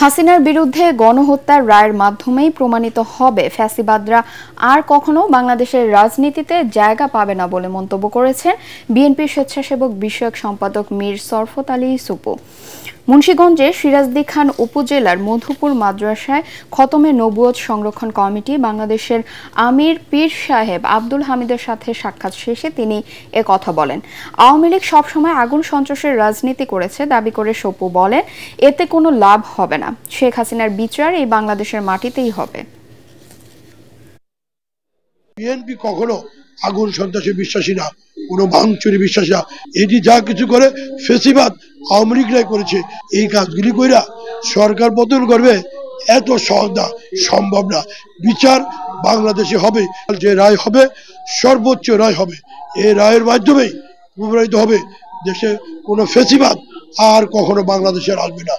হাসিনার বিরুদ্ধে গণহত্যার রায়ের মাধ্যমেই প্রমাণিত হবে ফ্যাসিবাদরা আর কখনো বাংলাদেশের রাজনীতিতে জায়গা পাবে না বলে মন্তব্য করেছেন বিএনপির স্বেচ্ছাসেবক বিষয়ক সম্পাদক মীর শরফত আলী সুপু। মুন্সিগঞ্জের সিরাজদি খান উপজেলার মধুপুর মাদ্রাসায় খতমে নবুয়ত সংরক্ষণ কমিটি বাংলাদেশের আমির পীর সাহেব আব্দুল হামিদের সাথে সাক্ষাৎ শেষে তিনি একথা বলেন। আওয়ামী লীগ সবসময় আগুন সন্ত্রাসের রাজনীতি করেছে দাবি করে সুপু বলেন, এতে কোনো লাভ হবে না। শেখ হাসিনার বিচার এই বাংলাদেশের মাটিতেই হবে। বিএনপি কখনো আগুন সন্ত্রাসে বিশ্বাসী না, কোনো ভাঙচুরি বিশ্বাসী না। এটি যা কিছু করে ফেসিবাদ আওয়ামী লীগরাই করেছে। এই কাজগুলি কইরা সরকার পতন করবে এত সহজ না, সম্ভব না। বিচার বাংলাদেশে হবে, যে রায় হবে সর্বোচ্চ রায় হবে। এই রায়ের মাধ্যমেই প্রমাণিত হবে দেশে কোনো ফেসিবাদ আর কখনো বাংলাদেশে আসবে না।